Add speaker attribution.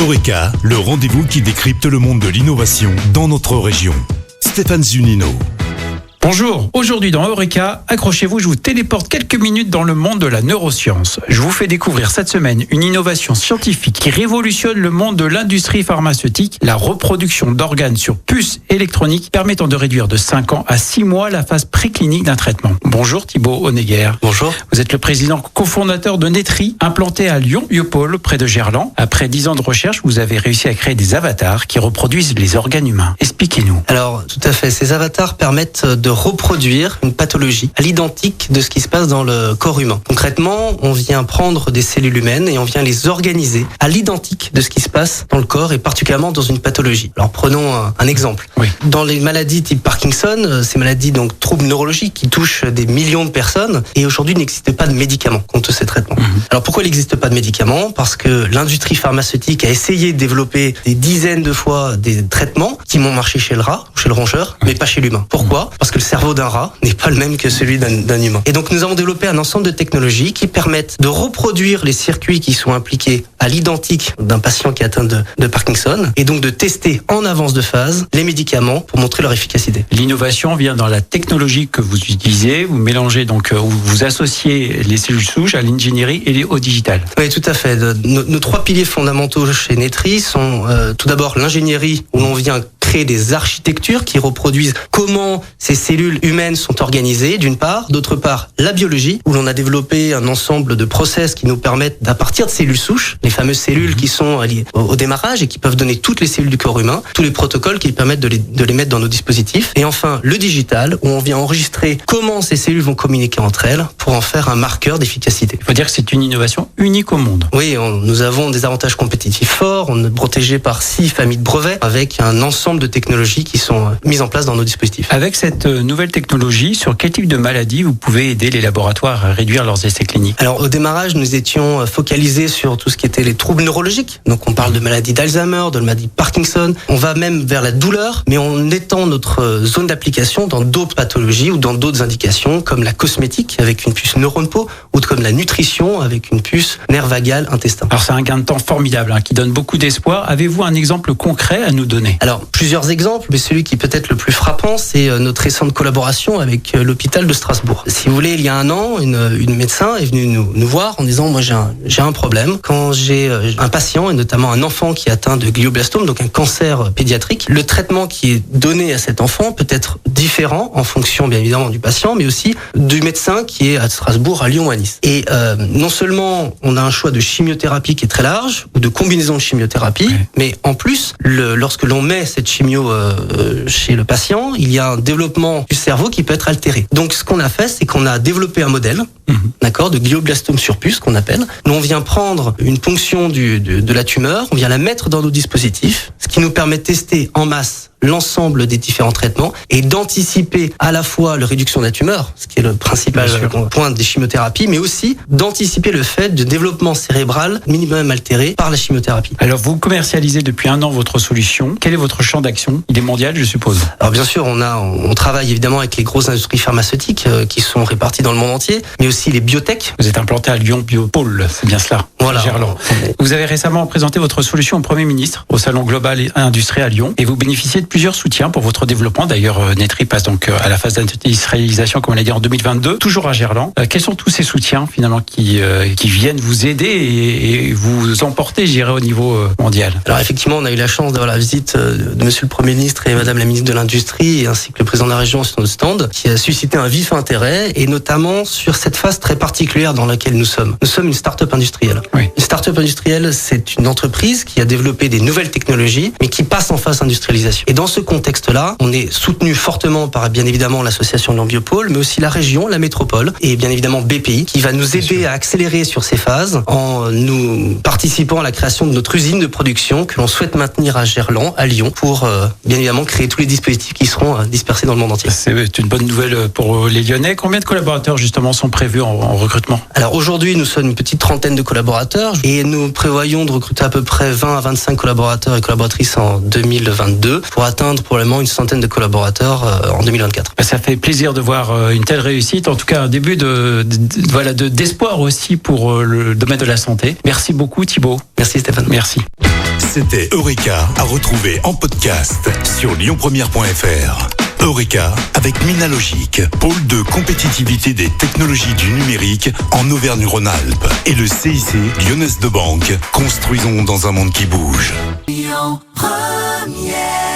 Speaker 1: Eureka, le rendez-vous qui décrypte le monde de l'innovation dans notre région. Stéphane Zunino.
Speaker 2: Bonjour, aujourd'hui dans Eureka, accrochez-vous, je vous téléporte quelques minutes dans le monde de la neuroscience. Je vous fais découvrir cette semaine une innovation scientifique qui révolutionne le monde de l'industrie pharmaceutique, la reproduction d'organes sur puces électroniques permettant de réduire de 5 ans à 6 mois la phase préclinique d'un traitement. Bonjour Thibaut Honegger.
Speaker 3: Bonjour.
Speaker 2: Vous êtes le président cofondateur de Netri, implanté à Lyon-Biopôle, près de Gerland. Après 10 ans de recherche, vous avez réussi à créer des avatars qui reproduisent les organes humains. Expliquez-nous.
Speaker 3: Alors, tout à fait. Ces avatars permettent de reproduire une pathologie à l'identique de ce qui se passe dans le corps humain. Concrètement, on vient prendre des cellules humaines et on vient les organiser à l'identique de ce qui se passe dans le corps et particulièrement dans une pathologie. Alors, prenons un exemple.
Speaker 2: Oui.
Speaker 3: Dans les maladies type Parkinson, ces maladies, donc troubles neurologiques qui touchent des millions de personnes, et aujourd'hui, il n'existe pas de médicaments contre ces traitements. Alors, pourquoi il n'existe pas de médicaments? Parce que l'industrie pharmaceutique a essayé de développer des dizaines de fois des traitements qui m'ont marché chez le rat, chez le rongeur, mais pas chez l'humain. Pourquoi? Parce que le cerveau d'un rat n'est pas le même que celui d'un humain. Et donc, nous avons développé un ensemble de technologies qui permettent de reproduire les circuits qui sont impliqués à l'identique d'un patient qui est atteint de Parkinson, et donc de tester en avance de phase les médicaments pour montrer leur efficacité.
Speaker 2: L'innovation vient dans la technologie que vous utilisez. Vous mélangez donc, vous associez les cellules souches à l'ingénierie et au digital.
Speaker 3: Oui, tout à fait. Nos 3 piliers fondamentaux chez Netri sont tout d'abord l'ingénierie, où l'on vient créer des architectures qui reproduisent comment ces cellules humaines sont organisées, d'une part. D'autre part, la biologie, où l'on a développé un ensemble de process qui nous permettent, à partir de cellules souches, les fameuses cellules qui sont liées au démarrage et qui peuvent donner toutes les cellules du corps humain, tous les protocoles qui permettent de les mettre dans nos dispositifs. Et enfin, le digital, où on vient enregistrer comment ces cellules vont communiquer entre elles pour en faire un marqueur d'efficacité.
Speaker 2: Il faut dire que c'est une innovation unique au monde.
Speaker 3: Oui, nous avons des avantages compétitifs forts. On est protégé par 6 familles de brevets avec un ensemble de technologies qui sont mises en place dans nos dispositifs.
Speaker 2: Avec cette nouvelle technologie, sur quel type de maladie vous pouvez aider les laboratoires à réduire leurs essais cliniques?
Speaker 3: Alors, au démarrage, nous étions focalisés sur tout ce qui était les troubles neurologiques. Donc, on parle de maladies d'Alzheimer, de maladies Parkinson. On va même vers la douleur, mais on étend notre zone d'application dans d'autres pathologies ou dans d'autres indications, comme la cosmétique avec une puce neurone-peau, ou comme la nutrition avec une puce nerf vagal intestin.
Speaker 2: Alors, c'est un gain de temps formidable qui donne beaucoup d'espoir. Avez-vous un exemple concret à nous donner?
Speaker 3: Alors, plusieurs exemples, mais celui qui peut être le plus frappant, c'est notre récente collaboration avec l'hôpital de Strasbourg. Si vous voulez, il y a un an, une médecin est venue nous voir en disant, moi j'ai un problème. Quand j'ai un patient, et notamment un enfant qui est atteint de glioblastome, donc un cancer pédiatrique, le traitement qui est donné à cet enfant peut être différent en fonction, bien évidemment, du patient, mais aussi du médecin qui est à Strasbourg, à Lyon ou à Nice. Et non seulement on a un choix de chimiothérapie qui est très large, ou de combinaison de chimiothérapie, mais en plus, lorsque l'on met cette chimio chez le patient, il y a un développement du cerveau qui peut être altéré. Donc, ce qu'on a fait, c'est qu'on a développé un modèle, d'accord, de glioblastome sur puce, qu'on appelle. Nous, on vient prendre une ponction de la tumeur, on vient la mettre dans nos dispositifs, ce qui nous permet de tester en masse l'ensemble des différents traitements et d'anticiper à la fois la réduction de la tumeur, ce qui est le principal point des chimiothérapies, mais aussi d'anticiper le fait de développement cérébral minimum altéré par la chimiothérapie.
Speaker 2: Alors, vous commercialisez depuis 1 an votre solution. Quel est votre champ d'action? Il est mondial, je suppose.
Speaker 3: Alors, bien sûr, on travaille évidemment avec les grosses industries pharmaceutiques qui sont réparties dans le monde entier, mais aussi les biotech.
Speaker 2: Vous êtes implanté à Lyon-Biopôle, c'est bien cela.
Speaker 3: Voilà.
Speaker 2: Gerland. Vous avez récemment présenté votre solution au Premier ministre au Salon Global et Industrie à Lyon, et vous bénéficiez de plusieurs soutiens pour votre développement. D'ailleurs, Netri passe donc à la phase d'industrialisation, comme on l'a dit, en 2022, toujours à Gerland. Quels sont tous ces soutiens, finalement, qui viennent vous aider et vous emporter, je dirais, au niveau mondial?
Speaker 3: Alors, effectivement, on a eu la chance d'avoir la visite de Monsieur le Premier ministre et Madame la ministre de l'Industrie, ainsi que le président de la région sur notre stand, qui a suscité un vif intérêt, et notamment sur cette phase très particulière dans laquelle nous sommes. Nous sommes une start-up industrielle.
Speaker 2: Oui.
Speaker 3: Une start-up industrielle, c'est une entreprise qui a développé des nouvelles technologies, mais qui passe en phase industrialisation. Et dans ce contexte-là, on est soutenu fortement par, bien évidemment, l'association Lyon-Biopôle, mais aussi la région, la métropole, et bien évidemment BPI, qui va nous aider à accélérer sur ces phases en nous participant à la création de notre usine de production que l'on souhaite maintenir à Gerland, à Lyon, pour bien évidemment créer tous les dispositifs qui seront dispersés dans le monde entier.
Speaker 2: C'est une bonne nouvelle pour les Lyonnais. Combien de collaborateurs justement sont prévus en recrutement?
Speaker 3: Alors aujourd'hui, nous sommes une petite trentaine de collaborateurs et nous prévoyons de recruter à peu près 20 à 25 collaborateurs et collaboratrices en 2022 pour atteindre probablement une centaine de collaborateurs en 2024.
Speaker 2: Ça fait plaisir de voir une telle réussite, en tout cas un début d'espoir aussi pour le domaine de la santé. Merci beaucoup Thibaut.
Speaker 3: Merci Stéphane.
Speaker 2: Merci.
Speaker 1: C'était Eureka, à retrouver en podcast sur lyonpremière.fr. Eureka avec Minalogic, pôle de compétitivité des technologies du numérique en Auvergne-Rhône-Alpes. Et le CIC Lyonnaise de Banque, construisons dans un monde qui bouge.
Speaker 4: Lyon Première.